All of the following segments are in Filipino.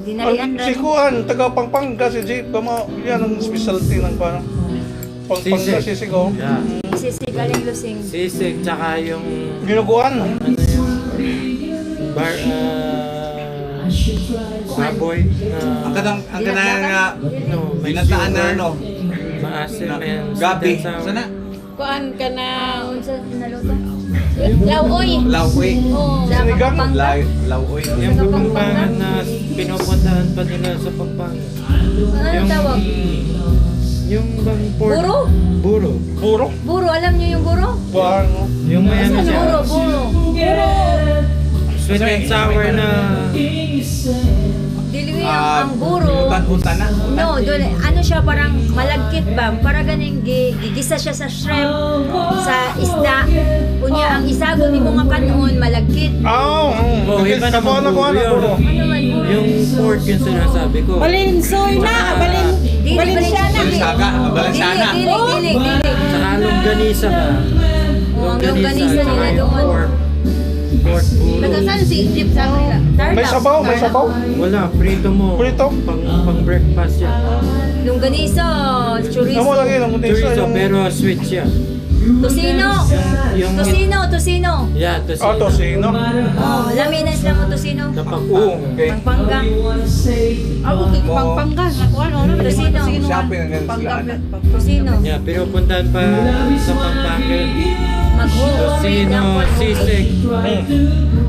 Dinalian Si rin. Kuan, taga Pampanga, si Jeep, yan ang specialty ng parang Pampanga Sisig. sisig, oh. Yeah. Sisig galing lusing. Sisig, tsaka yung Ginuguan. ano yung baboy na Ang kanang nga no, may binataan na sugar, ano, maasim na and gabi. sa Sana? Kuan ka na Unsa naluto? lawoy. Lauoy. Oh. Sa Sinigang? Pampanga. Lauoy. yung Kapampangan na pinupuntahan pa nila sa Pampanga. Ano tawag? Yung bang pork? Buro? Buro. Buro. Buro, alam niyo yung buro? Buwan, no? Yung may ano Ano siya, buro? Buro. sweet and sour na Diliwi ang buro. Utan na. No, doon, ano siya parang malagkit ba? Para ganing gigisa siya sa shrimp, sa isda. Kunya ang isago ni mo nga kanon malagkit. Oh, Oh, iba naman na buro yun. Ano man buro? yung pork yung sinasabi ko. Balinsoy na, Dili, Balinsyana. Balinsyaga, Balinsyaga. Dili. Saka longganisa ba? Oh, ang longganisa nila tsaka yung doon. pork buro. Nagasan si Jeep sa kanila. May sabaw, may sabaw. Wala, prito mo. Prito? Pang breakfast yan. Longganisa, chorizo. Amo lagi ng Chorizo, yung pero sweet siya. Tosino. Yung Tosino. yeah, tosino. auto sino? Oh, laminas lang mo tosino. Oo, okay. Pampanga. Ako kay Pampanga. Nakuha ano na Tosino. Shopping ang ganun sila. Tosino. Yeah, pero puntahan pa sa Pampanga. Mag-homemade lang Tosino, po. sisig.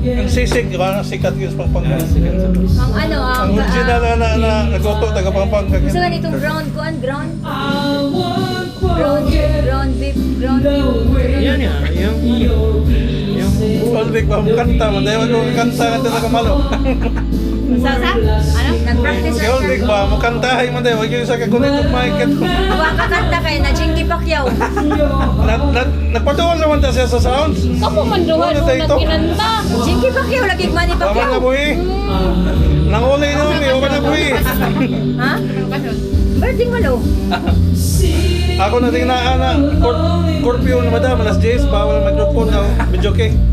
Ang sisig, di ba? Sikat yun sa Pampanga. Ang ano, Ang original na nagluto, taga Pampanga. Gusto ka nitong ground kuan, ground? Ground beef. Yan yan, yung Ulbik ba, kanta mo. Dahil wag kanta ka talaga malo. Sa? Ano? Nag-practice Si Ulbik ba, makantahay mo dahil wag yung sa kagunit ng mic. Huwag ka kanta kayo na Jinky Pacquiao. Nagpatuwal naman ta siya sa sounds. Kapo manduhan Ano mo tayo ito? nagkinanta. Jinky Pacquiao, lagi Manny Tama na Pacquiao. buhi. Nangulay naman, may na buhi. Ha? Birding malo. Ako na tingnan na, Scorpio na madam, alas 10, bawal mag-group phone na, medyo okay.